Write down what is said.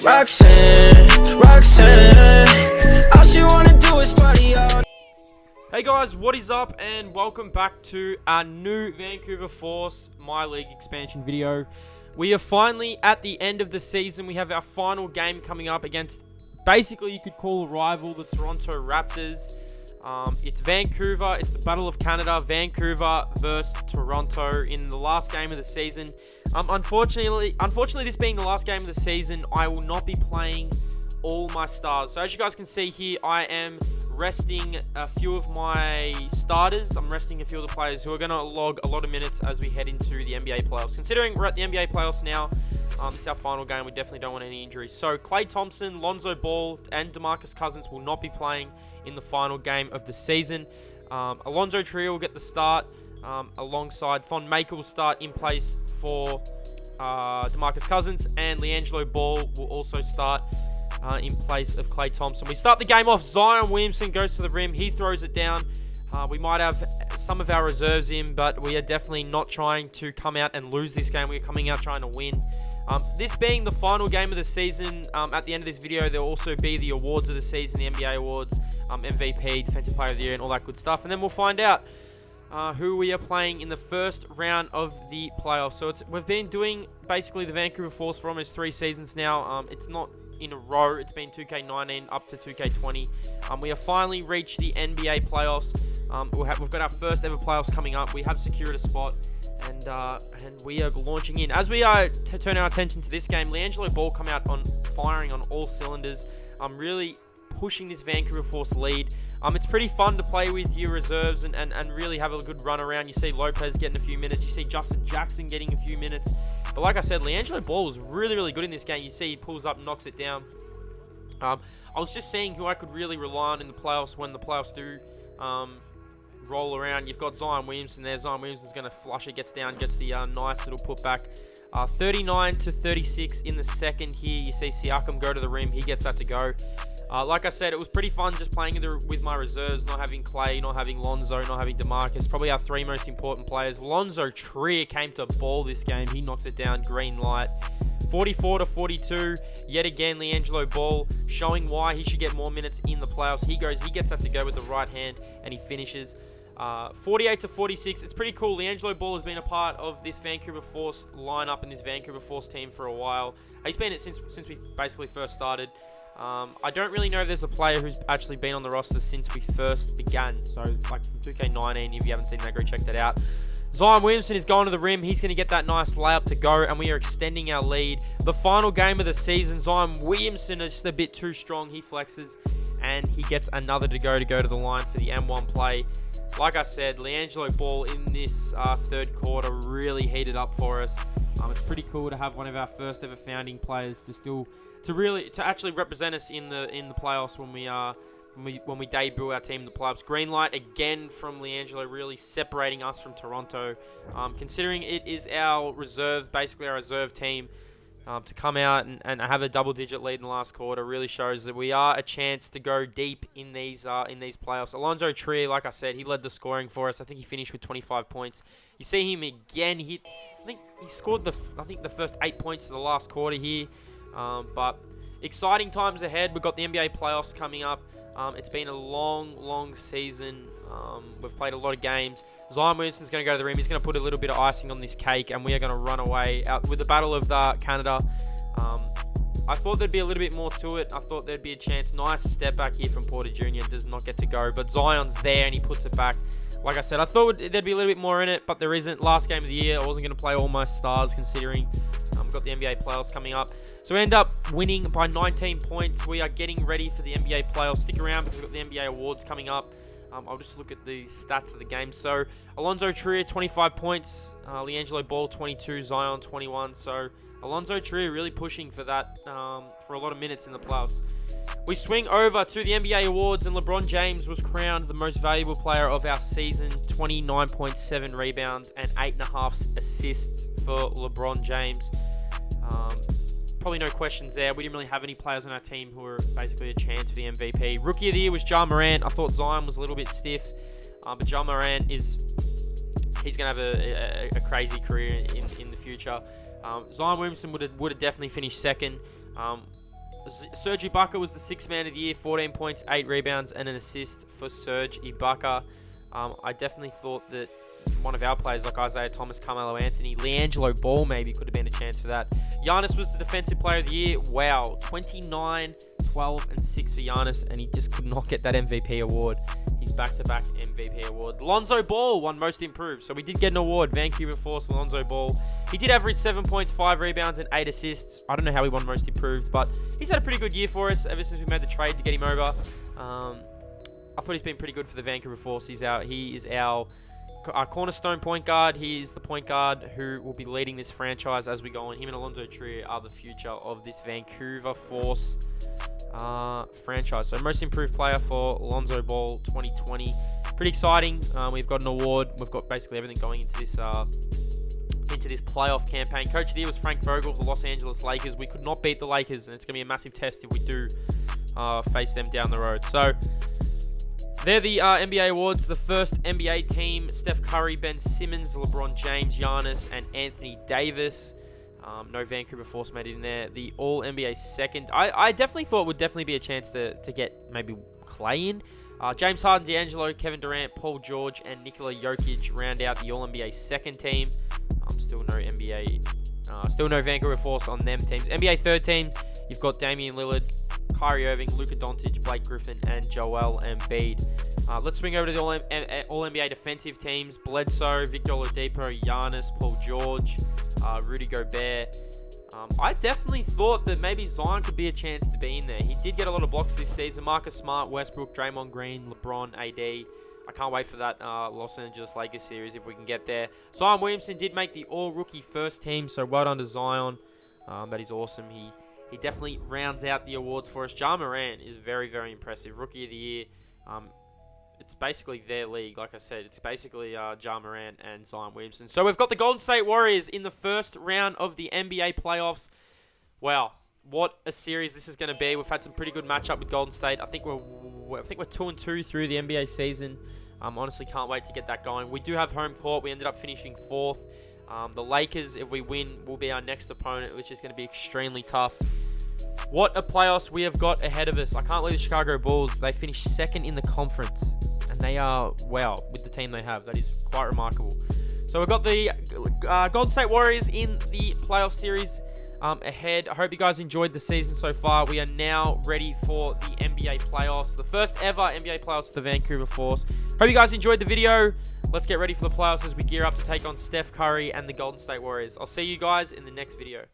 Roxanne, all she wanna do is party all. Hey guys, what is up, and welcome back to our new Vancouver Force MyLeague expansion video. We are finally at the end of the season. We have our final game coming up against, basically you could call a rival, the Toronto Raptors. It's Vancouver, it's the Battle of Canada, Vancouver versus Toronto in the last game of the season. Unfortunately, this being the last game of the season, I will not be playing all my stars. So as you guys can see here, I am resting a few of my starters. I'm resting a few of the players who are going to log a lot of minutes as we head into the NBA playoffs. Considering we're at the NBA playoffs now, this is our final game. We definitely don't want any injuries. So Klay Thompson, Lonzo Ball, and DeMarcus Cousins will not be playing in the final game of the season. Alonzo Trio will get the start alongside Thon Maker will start in place for DeMarcus Cousins, and LiAngelo Ball will also start in place of Klay Thompson. We start the game off. Zion Williamson goes to the rim. He throws it down. We might have some of our reserves in, but we are definitely not trying to come out and lose this game. We're coming out trying to win. This being the final game of the season, at the end of this video, there will also be the awards of the season, the NBA awards, MVP, Defensive Player of the Year, and all that good stuff. And then we'll find out who we are playing in the first round of the playoffs. So we've been doing basically the Vancouver Force for almost 3 seasons now. It's not in a row. It's been 2K19 up to 2K20. We have finally reached the NBA playoffs. We've got our first ever playoffs coming up. We have secured a spot, and we are launching in. As we turn our attention to this game, LiAngelo Ball come out firing on all cylinders. Really pushing this Vancouver Force lead. It's pretty fun to play with your reserves and really have a good run around. You see Lopez getting a few minutes. You see Justin Jackson getting a few minutes. But like I said, LiAngelo Ball was really, really good in this game. You see he pulls up, knocks it down. I was just seeing who I could really rely on in the playoffs when the playoffs do roll around. You've got Zion Williamson there. Zion Williamson's going to flush it, gets down, gets the nice little putback. 39-36 in the second here. You see Siakam go to the rim. He gets that to go. Like I said, it was pretty fun just playing with my reserves, not having Klay, not having Lonzo, not having DeMarcus. Probably our 3 most important players. Lonzo Trier came to ball this game. He knocks it down, green light. 44-42. Yet again, LiAngelo Ball showing why he should get more minutes in the playoffs. He gets that to go with the right hand, and he finishes. 48-46. It's pretty cool. LiAngelo Ball has been a part of this Vancouver Force lineup and this Vancouver Force team for a while. He's been it since we basically first started. I don't really know if there's a player who's actually been on the roster since we first began. So it's like from 2K19. If you haven't seen that, go check that out. Zion Williamson is going to the rim. He's going to get that nice layup to go, and we are extending our lead. The final game of the season, Zion Williamson is just a bit too strong. He flexes, and he gets another to go to the line for the M1 play. Like I said, LiAngelo Ball in this third quarter really heated up for us. It's pretty cool to have one of our first ever founding players to actually represent us in the playoffs when we debut our team in the playoffs. Green light again from LiAngelo, really separating us from Toronto. Considering it is our reserve team, to come out and have a double-digit lead in the last quarter really shows that we are a chance to go deep in these playoffs. Alonzo Trier, like I said, he led the scoring for us. I think he finished with 25 points. You see him again. I think he scored the first 8 points of the last quarter here. But exciting times ahead. We've got the NBA playoffs coming up. It's been a long season. We've played a lot of games. Zion Williamson's going to go to the rim. He's going to put a little bit of icing on this cake, and we are going to run away out with the Battle of Canada. I thought there'd be a little bit more to it. I thought there'd be a chance. Nice step back here from Porter Jr. Does not get to go, but Zion's there, and he puts it back. Like I said, I thought there'd be a little bit more in it, but there isn't. Last game of the year, I wasn't going to play all my stars considering we've got the NBA playoffs coming up. So we end up winning by 19 points. We are getting ready for the NBA playoffs. Stick around because we've got the NBA awards coming up. I'll just look at the stats of the game. So Alonzo Trier, 25 points. LiAngelo Ball, 22. Zion, 21. So Alonzo Trier really pushing for that, for a lot of minutes in the playoffs. We swing over to the NBA awards, and LeBron James was crowned the most valuable player of our season. 29.7 rebounds and 8.5 assists for LeBron James. Probably no questions there. We didn't really have any players on our team who were basically a chance for the MVP. Rookie of the Year was Ja Morant. I thought Zion was a little bit stiff, but Ja Morant he's going to have a crazy career in the future. Zion Williamson would have definitely finished second. Serge Ibaka was the 6th man of the year, 14 points, 8 rebounds, and an assist for Serge Ibaka. I definitely thought that one of our players like Isaiah Thomas, Carmelo Anthony, LiAngelo Ball maybe could have been a chance for that. Giannis was the defensive player of the year. Wow, 29, 12, and 6 for Giannis, and he just could not get that MVP award. He's back-to-back MVP award. Lonzo Ball won most improved, so we did get an award. Vancouver Force, Lonzo Ball. He did average 7 points, 5 rebounds, and 8 assists. I don't know how he won most improved, but he's had a pretty good year for us ever since we made the trade to get him over. I thought he's been pretty good for the Vancouver Force. He is our cornerstone point guard. He is the point guard who will be leading this franchise as we go on. Him and Alonzo Trier are the future of this Vancouver Force franchise. So most improved player for Lonzo Ball 2020. Pretty exciting. We've got an award. We've got basically everything going into this playoff campaign. Coach of the year was Frank Vogel of the Los Angeles Lakers. We could not beat the Lakers, and it's going to be a massive test if we do face them down the road. So they're the NBA awards. The first NBA team: Steph Curry, Ben Simmons, LeBron James, Giannis, and Anthony Davis. No Vancouver Force made it in there. The All-NBA second. I definitely thought would definitely be a chance to get maybe Clay in. James Harden, D'Angelo, Kevin Durant, Paul George, and Nikola Jokic round out the All-NBA second team. Still no Vancouver Force on them teams. NBA third team, you've got Damian Lillard, Kyrie Irving, Luka Doncic, Blake Griffin, and Joel Embiid. Let's swing over to the All-NBA defensive teams. Bledsoe, Victor Oladipo, Giannis, Paul George, Rudy Gobert. I definitely thought that maybe Zion could be a chance to be in there. He did get a lot of blocks this season. Marcus Smart, Westbrook, Draymond Green, LeBron, AD. I can't wait for that Los Angeles Lakers series if we can get there. Zion Williamson did make the all-rookie first team, so well done to Zion. That is awesome. He definitely rounds out the awards for us. Ja Morant is very, very impressive. Rookie of the year. It's basically their league. Like I said, it's basically Ja Morant and Zion Williamson. So we've got the Golden State Warriors in the first round of the NBA playoffs. Wow, what a series this is going to be. We've had some pretty good matchup with Golden State. I think we're 2-2 through the NBA season. Honestly, can't wait to get that going. We do have home court. We ended up finishing 4th. The Lakers, if we win, will be our next opponent, which is going to be extremely tough. What a playoffs we have got ahead of us. I can't believe the Chicago Bulls. They finished 2nd in the conference. And they are, wow, with the team they have. That is quite remarkable. So we've got the Golden State Warriors in the playoff series ahead. I hope you guys enjoyed the season so far. We are now ready for the NBA playoffs. The first ever NBA playoffs for the Vancouver Force. Hope you guys enjoyed the video. Let's get ready for the playoffs as we gear up to take on Steph Curry and the Golden State Warriors. I'll see you guys in the next video.